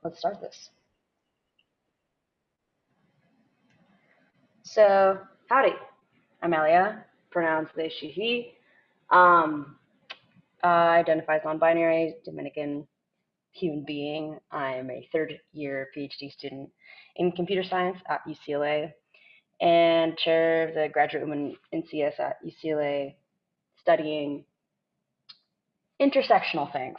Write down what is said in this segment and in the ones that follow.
let's start this. So, howdy. I'm Elia, pronouns they, she, he. Um, identify as non-binary, Dominican human being. I'm a third-year PhD student in computer science at UCLA and chair of the graduate women in CS at UCLA, studying intersectional things.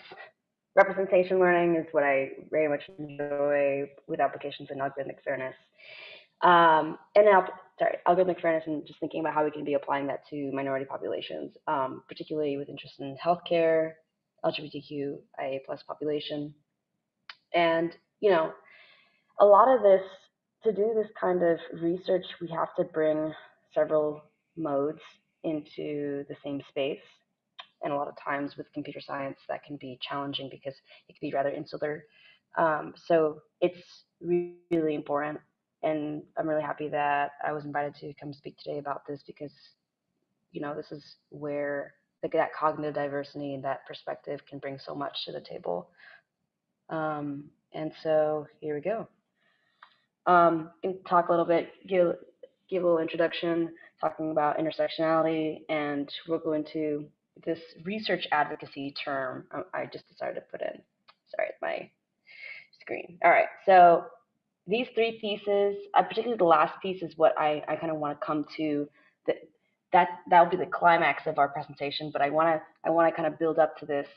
Representation learning is what I very much enjoy with applications in algorithmic fairness. And now, sorry, algorithmic fairness and just thinking about how we can be applying that to minority populations, particularly with interest in healthcare, LGBTQIA plus population. And, a lot of this, to do this kind of research, we have to bring several modes into the same space. And a lot of times with computer science, that can be challenging because it can be rather insular. So it's really important. And I'm really happy that I was invited to come speak today about this because, this is where that cognitive diversity and that perspective can bring so much to the table. And so here we go. And talk a little bit, give a little introduction, talking about intersectionality, and we'll go into this research advocacy term I just decided to put in. Sorry, my screen. All right, so these three pieces, particularly the last piece, is what I kind of want to come to. That will be the climax of our presentation, but I want to kind of build up to this,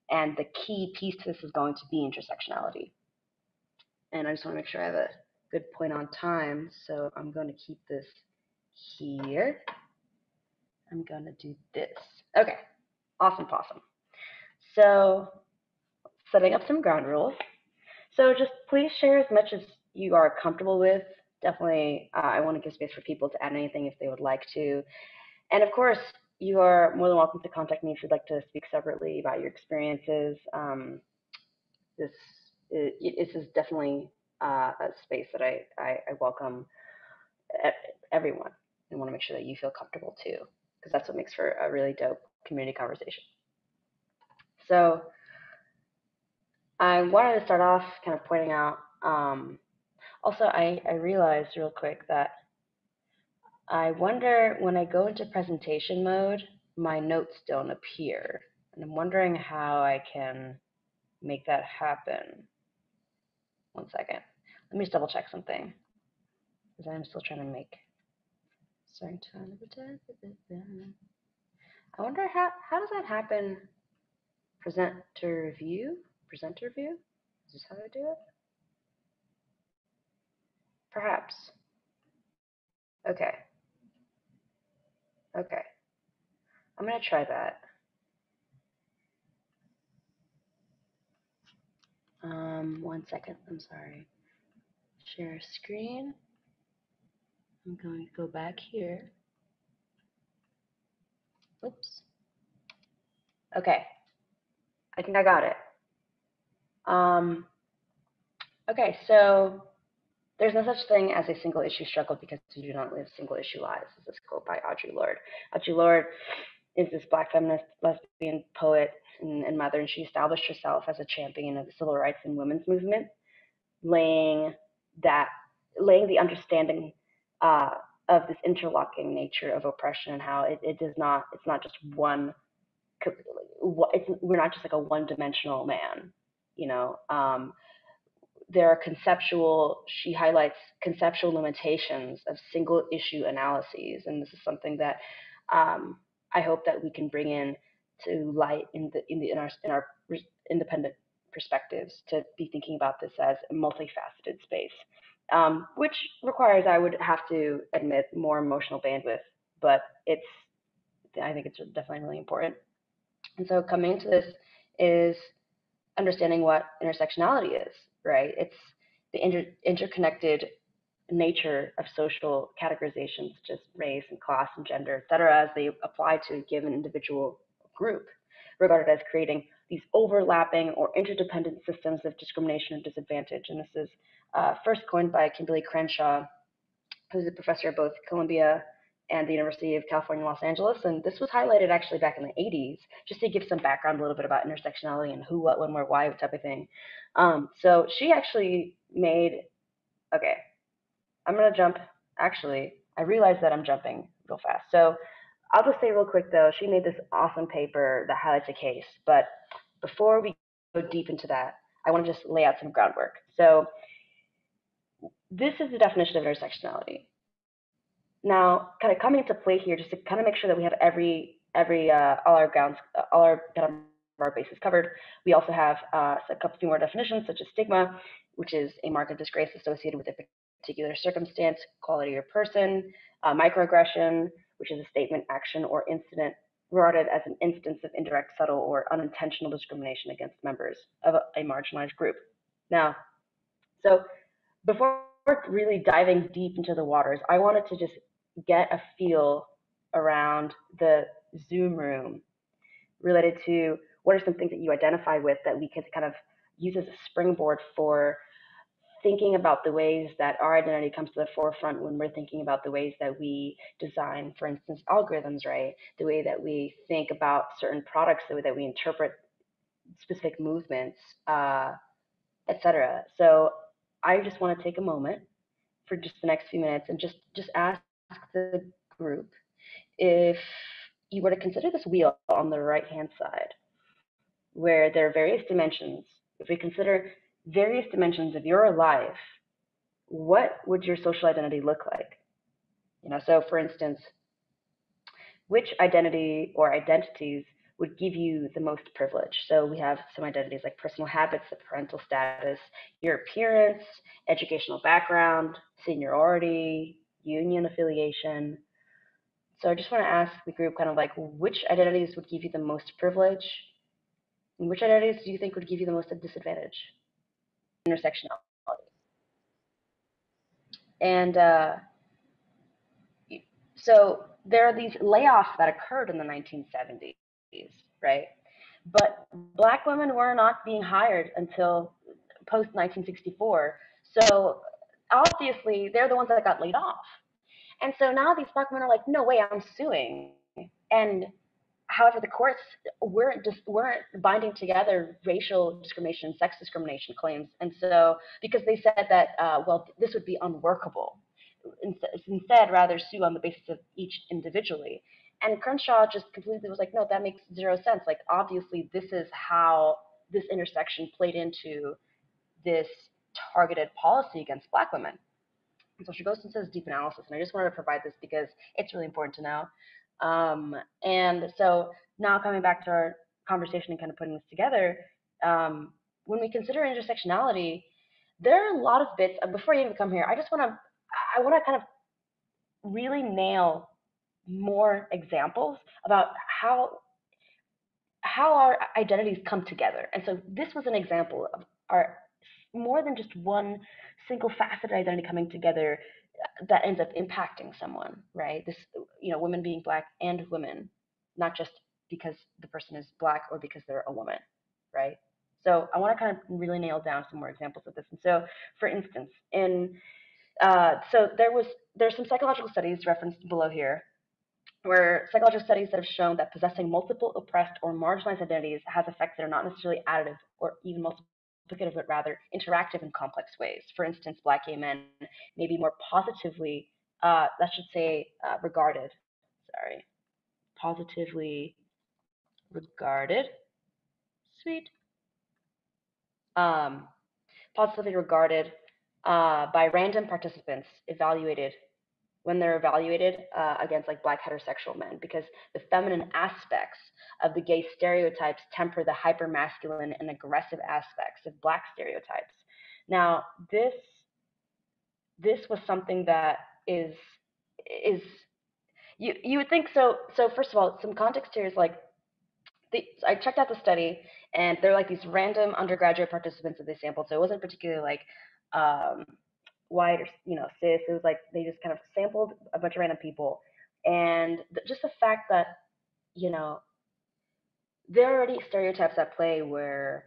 and the key piece to this is going to be intersectionality. And I just want to make sure I have a good point on time, so I'm going to keep this here. I'm going to do this. Okay, awesome possum. So, setting up some ground rules. So just please share as much as you are comfortable with. Definitely, I want to give space for people to add anything if they would like to. And of course, you are more than welcome to contact me if you'd like to speak separately about your experiences. This is definitely a space that I welcome everyone, and want to make sure that you feel comfortable too, because that's what makes for a really dope community conversation. So I wanted to start off kind of pointing out, also I realized real quick that I wonder when I go into presentation mode, my notes don't appear. And I'm wondering how I can make that happen. One second. Let me just double check something, because I'm still trying to make starting time of the time. I wonder how does that happen? Presenter view? Presenter view? Is this how I do it? Perhaps. Okay. Okay. I'm going to try that. One second. I'm sorry. Share screen. I'm going to go back here. Oops. Okay. I think I got it. Okay, so there's no such thing as a single issue struggle because you do not live single issue lives. This is a quote by Audre Lorde. Audre Lorde is this Black feminist, lesbian poet and mother, and she established herself as a champion of the civil rights and women's movement, laying the understanding of this interlocking nature of oppression and how it's not just one. We're not just like a one-dimensional man, she highlights conceptual limitations of single issue analyses, and this is something that I hope that we can bring in to light in our independent perspectives, to be thinking about this as a multifaceted space, which requires, I would have to admit, more emotional bandwidth, but I think it's definitely really important. And so coming into this is understanding what intersectionality is, right? It's the interconnected nature of social categorizations such as race and class and gender, et cetera, as they apply to a given individual group, regarded as creating these overlapping or interdependent systems of discrimination and disadvantage. And this is first coined by Kimberly Crenshaw, who's a professor at both Columbia and the University of California, Los Angeles. And this was highlighted actually back in the 80s, just to give some background a little bit about intersectionality and who, what, when, where, why type of thing. So she actually made, okay, I'm going to jump. Actually, I realize that I'm jumping real fast. So I'll just say real quick, though, she made this awesome paper that highlights a case. But before we go deep into that, I want to just lay out some groundwork. So this is the definition of intersectionality. Now, kind of coming into play here, just to kind of make sure that we have all our grounds, all our kind of our bases covered. We also have a few more definitions, such as stigma, which is a mark of disgrace associated with a particular circumstance, quality, or person. Microaggression, which is a statement, action, or incident regarded as an instance of indirect, subtle, or unintentional discrimination against members of a marginalized group. Now, so before really diving deep into the waters, I wanted to just get a feel around the Zoom room related to what are some things that you identify with that we could kind of use as a springboard for thinking about the ways that our identity comes to the forefront when we're thinking about the ways that we design, for instance, algorithms, right? The way that we think about certain products, the way that we interpret specific movements, etc. So I just want to take a moment for just the next few minutes and just ask the group if you were to consider this wheel on the right-hand side, where there are various dimensions, if we consider various dimensions of your life, what would your social identity look like? So for instance, which identity or identities would give you the most privilege? So we have some identities like personal habits, the parental status, your appearance, educational background, seniority, union affiliation. So I just want to ask the group kind of like which identities would give you the most privilege and which identities do you think would give you the most disadvantage? Intersectionality. And so there are these layoffs that occurred in the 1970s, right? But black women were not being hired until post 1964. So obviously, they're the ones that got laid off. And so now these black women are like, no way, I'm suing. And however, the courts weren't binding together racial discrimination, sex discrimination claims, and so because they said that well, this would be unworkable. Instead, rather sue on the basis of each individually. And Crenshaw just completely was like, no, that makes zero sense. Like, obviously, this is how this intersection played into this targeted policy against black women. And so she goes into this deep analysis, and I just wanted to provide this because it's really important to know. And so now coming back to our conversation and kind of putting this together, when we consider intersectionality, there are a lot of bits. Before I even come here, I want to kind of really nail more examples about how our identities come together. And so this was an example of our more than just one single faceted identity coming together that ends up impacting someone, right? This, women being black and women, not just because the person is black or because they're a woman, right? So I want to kind of really nail down some more examples of this. And so, for instance, so there's some psychological studies referenced below here, where psychological studies that have shown that possessing multiple oppressed or marginalized identities has effects that are not necessarily additive or even multiplicative, but rather interactive in complex ways. For instance, black gay men may be more positively, regarded. Sorry, positively regarded. Sweet. Um, Positively regarded by random participants when they're evaluated against like black heterosexual men, because the feminine aspects of the gay stereotypes temper the hypermasculine and aggressive aspects of black stereotypes. Now, this was something that is you would think so. So first of all, some context here is like I checked out the study, and they're like these random undergraduate participants that they sampled. So it wasn't particularly like um, white or cis. It was like they just kind of sampled a bunch of random people, and just the fact that there are already stereotypes at play where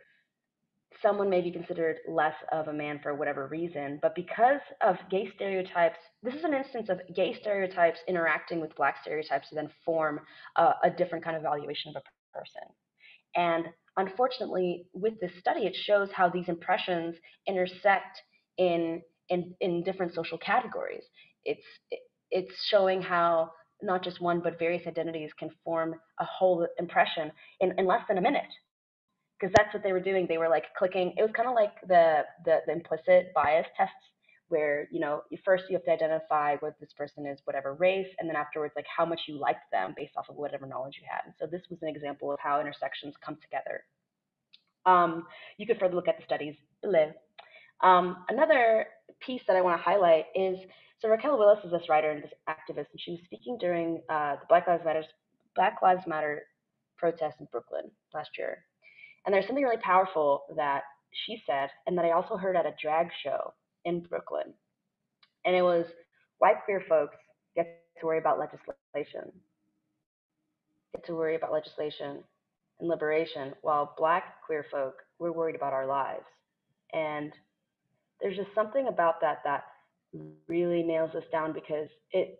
someone may be considered less of a man for whatever reason, but because of gay stereotypes, this is an instance of gay stereotypes interacting with black stereotypes to then form a different kind of valuation of a person. And unfortunately, with this study, it shows how these impressions intersect in in different social categories. It's it's showing how not just one but various identities can form a whole impression in less than a minute, because that's what they were doing. They were like clicking. It was kind of like the implicit bias tests, where first you have to identify what this person is, whatever race, and then afterwards like how much you liked them based off of whatever knowledge you had. And so this was an example of how intersections come together. You could further look at the studies below. Another piece that I want to highlight is, so Raquel Willis is this writer and this activist, and she was speaking during the Black Lives Matter protests in Brooklyn last year. And there's something really powerful that she said, and that I also heard at a drag show in Brooklyn. And it was, white queer folks get to worry about legislation, get to worry about legislation and liberation, while black queer folk, we're worried about our lives. And there's just something about that that really nails us down, because it's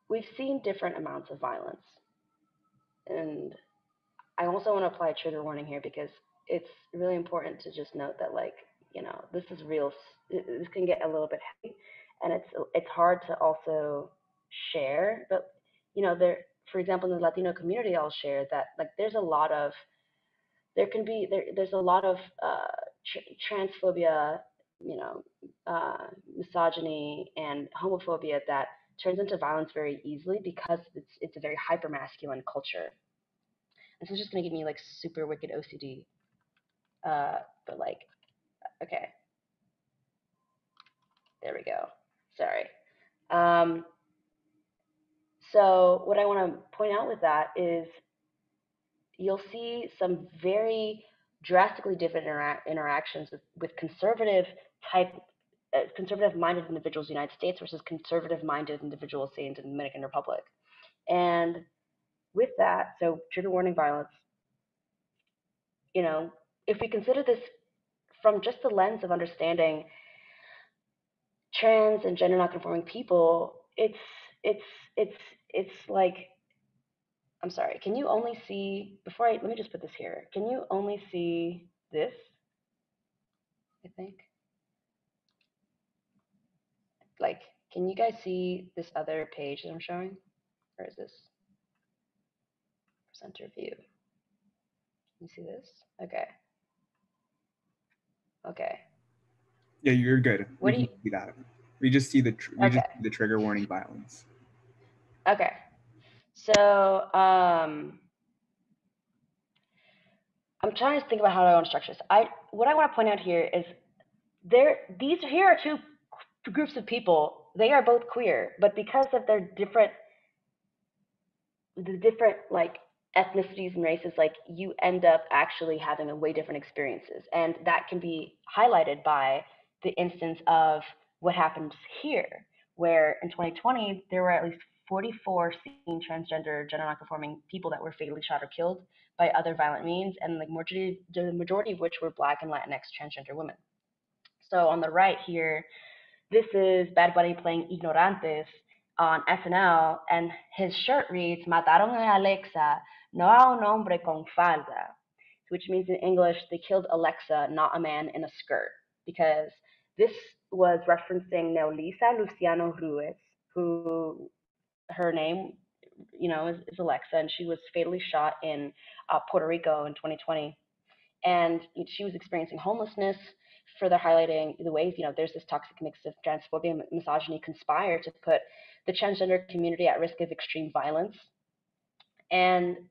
we've seen different amounts of violence. And I also want to apply a trigger warning here, because it's really important to just note that, like, this is real. This can get a little bit heavy, and it's hard to also share. But there, for example, in the Latino community, I'll share that like there's a lot of transphobia, you know, misogyny and homophobia that turns into violence very easily, because it's a very hyper masculine culture. This is just gonna give me like super wicked OCD. But like, okay, there we go. Sorry. Um, so what I want to point out with that is you'll see some very drastically different interactions with type conservative minded individuals in the United States versus conservative minded individuals, say, in the Dominican Republic. And with that, so trigger warning violence, if we consider this from just the lens of understanding trans and gender nonconforming people, it's it's it's like, I'm sorry. Can you only see let me just put this here. Can you only see this? I think. Like, can you guys see this other page that I'm showing, or is this presenter view? Can you see this? Okay. Okay. Yeah, you're good. What We do can you? see that. We just Okay. see the trigger warning violence. Okay. So I'm trying to think about how I want to structure this. What I want to point out here is here are two groups of people. They are both queer, but because of their different like ethnicities and races, like you end up actually having a way different experiences, and that can be highlighted by the instance of what happens here, where in 2020 there were at least 44 seen transgender, gender nonconforming people that were fatally shot or killed by other violent means, and the majority of which were Black and Latinx transgender women. So on the right here, this is Bad Bunny playing Ignorantes on SNL, and his shirt reads, Mataron a Alexa, no a un hombre con falda, which means in English, they killed Alexa, not a man in a skirt, because this was referencing Neolisa Luciano Ruiz, who her name, is Alexa, and she was fatally shot in Puerto Rico in 2020. And she was experiencing homelessness, further highlighting the ways, there's this toxic mix of transphobia and misogyny conspire to put the transgender community at risk of extreme violence. And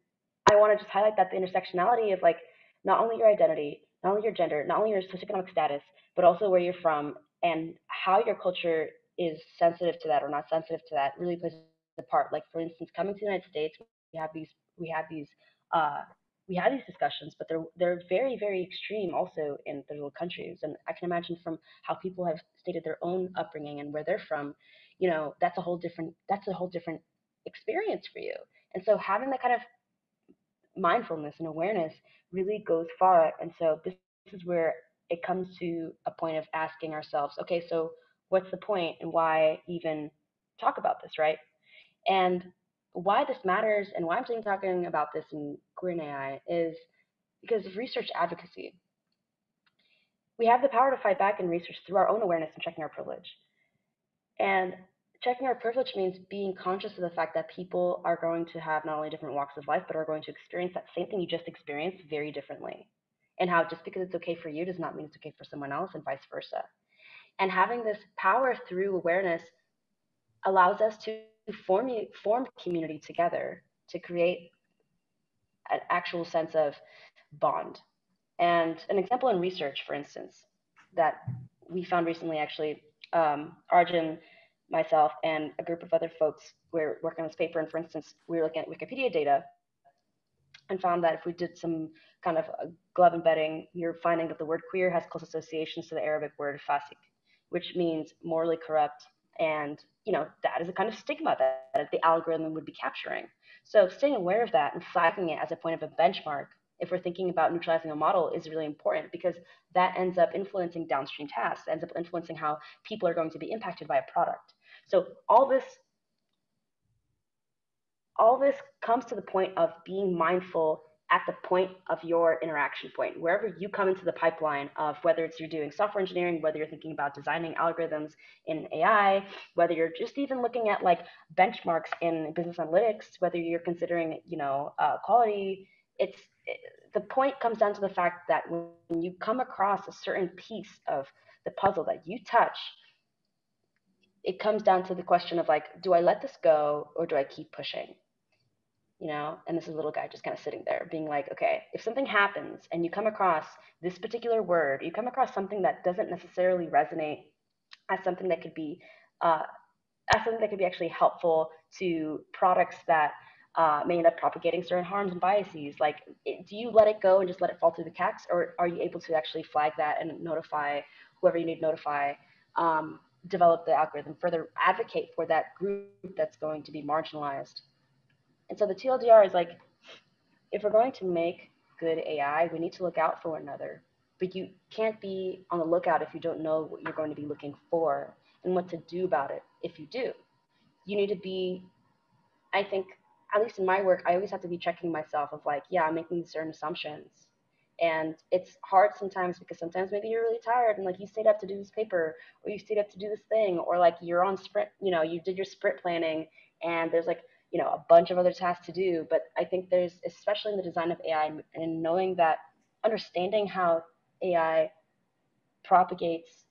I want to just highlight that the intersectionality of like not only your identity, not only your gender, not only your socioeconomic status, but also where you're from and how your culture is sensitive to that or not sensitive to that really plays a part. Like, for instance, coming to the United States, uh, we have these discussions, but they're very very extreme also in third world countries. And I can imagine from how people have stated their own upbringing and where they're from, that's a whole different experience for you. And so having that kind of mindfulness and awareness really goes far. And so this is where it comes to a point of asking ourselves, okay, so what's the point and why even talk about this, right? And why this matters and why I'm even talking about this in queer and AI is because of research advocacy. We have the power to fight back in research through our own awareness and checking our privilege. And checking our privilege means being conscious of the fact that people are going to have not only different walks of life, but are going to experience that same thing you just experienced very differently. And how just because it's okay for you does not mean it's okay for someone else, and vice versa. And having this power through awareness allows us to form community together to create an actual sense of bond. And an example in research, for instance, that we found recently, actually, Arjun, myself, and a group of other folks were working on this paper. And for instance, we were looking at Wikipedia data and found that if we did some kind of glove embedding, you're finding that the word queer has close associations to the Arabic word fasik, which means morally corrupt. And that is a kind of stigma that the algorithm would be capturing. So staying aware of that and flagging it as a point of a benchmark, if we're thinking about neutralizing a model, is really important because that ends up influencing downstream tasks, ends up influencing how people are going to be impacted by a product. So all this comes to the point of being mindful at the point of your interaction point, wherever you come into the pipeline of whether it's you're doing software engineering, whether you're thinking about designing algorithms in AI, whether you're just even looking at like benchmarks in business analytics, whether you're considering, quality, the point comes down to the fact that when you come across a certain piece of the puzzle that you touch, it comes down to the question of like, do I let this go or do I keep pushing? And this is a little guy just kind of sitting there being like, okay, if something happens and you come across this particular word, you come across something that doesn't necessarily resonate as something that could be uh, actually helpful to products that may end up propagating certain harms and biases. Like, do you let it go and just let it fall through the cracks, or are you able to actually flag that and notify whoever you need to notify, develop the algorithm, further advocate for that group that's going to be marginalized? And so the TLDR is like, if we're going to make good AI, we need to look out for one another. But you can't be on the lookout if you don't know what you're going to be looking for and what to do about it if you do. You need to be, I think, at least in my work, I always have to be checking myself of like, yeah, I'm making certain assumptions. And it's hard sometimes because sometimes maybe you're really tired and like you stayed up to do this paper or you stayed up to do this thing, or like you're on sprint, you did your sprint planning and there's like, a bunch of other tasks to do. But I think there's, especially in the design of AI and knowing that, understanding how AI propagates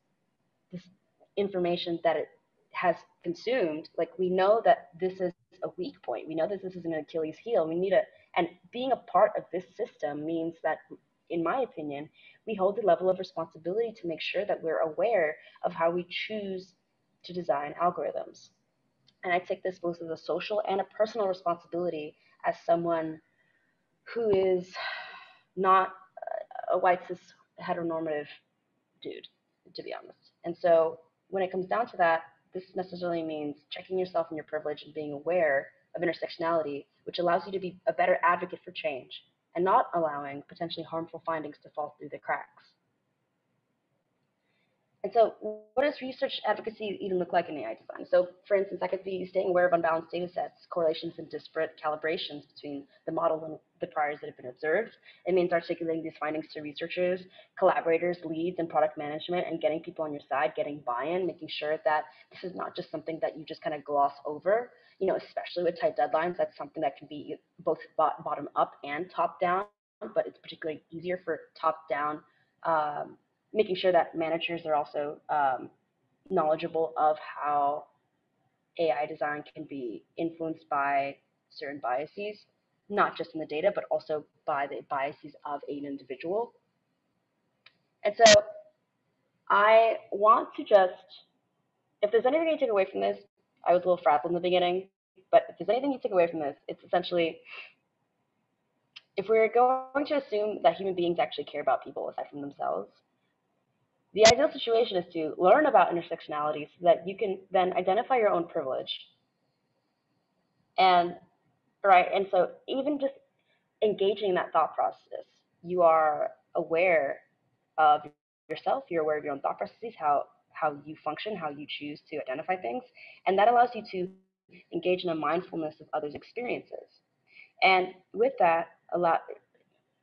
this information that it has consumed, like we know that this is a weak point. We know that this is an Achilles heel. And being a part of this system means that, in my opinion, we hold the level of responsibility to make sure that we're aware of how we choose to design algorithms. And I take this both as a social and a personal responsibility as someone who is not a white cis heteronormative dude, to be honest. And so when it comes down to that, this necessarily means checking yourself and your privilege and being aware of intersectionality, which allows you to be a better advocate for change and not allowing potentially harmful findings to fall through the cracks. And so what does research advocacy even look like in AI design? So for instance, I could be staying aware of unbalanced data sets, correlations and disparate calibrations between the model and the priors that have been observed. It means articulating these findings to researchers, collaborators, leads, and product management, and getting people on your side, getting buy-in, making sure that this is not just something that you just kind of gloss over, especially with tight deadlines. That's something that can be both bottom up and top down, but it's particularly easier for top down, making sure that managers are also knowledgeable of how AI design can be influenced by certain biases, not just in the data, but also by the biases of an individual. And so I want to just, if there's anything you take away from this, I was a little frazzled in the beginning, but if there's anything you take away from this, it's essentially, if we're going to assume that human beings actually care about people aside from themselves, the ideal situation is to learn about intersectionality so that you can then identify your own privilege. And so even just engaging in that thought process. You are aware of yourself, you're aware of your own thought processes, how you function, how you choose to identify things, and that allows you to engage in a mindfulness of others' experiences. And with that,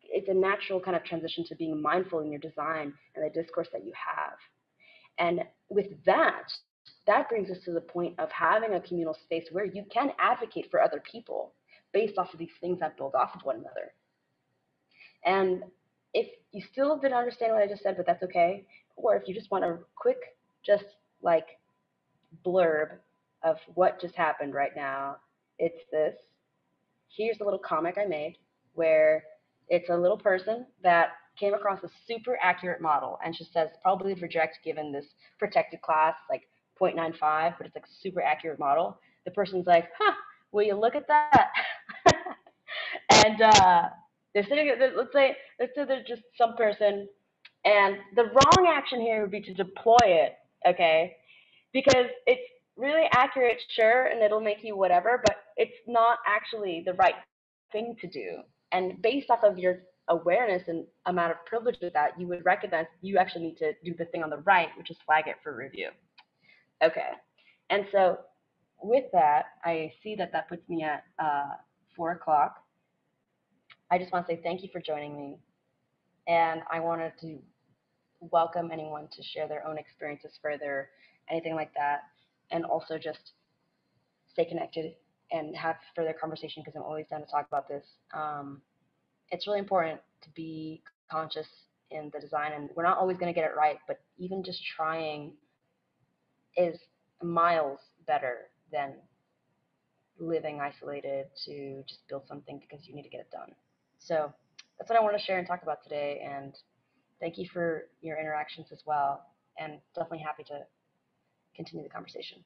it's a natural kind of transition to being mindful in your design and the discourse that you have. And with that, that brings us to the point of having a communal space where you can advocate for other people based off of these things that build off of one another. And if you still didn't understand what I just said, but that's okay, or if you just want a quick, just like blurb of what just happened right now, it's this. Here's a little comic I made where it's a little person that came across a super accurate model and she says probably reject given this protected class like 0.95, but it's like a super accurate model. The person's like, huh, will you look at that? And they're sitting. Let's say there's just some person, and the wrong action here would be to deploy it. Okay, because it's really accurate, sure, and it'll make you whatever, but it's not actually the right thing to do. And based off of your awareness and amount of privilege with that, you would recognize you actually need to do the thing on the right, which is flag it for review. Okay, and so with that, I see that that puts me at 4 o'clock. I just want to say thank you for joining me, and I wanted to welcome anyone to share their own experiences further, anything like that, and also just stay connected and have further conversation because I'm always down to talk about this. It's really important to be conscious in the design, and we're not always going to get it right, but even just trying is miles better than living isolated to just build something because you need to get it done. So that's what I want to share and talk about today, and thank you for your interactions as well, and definitely happy to continue the conversation.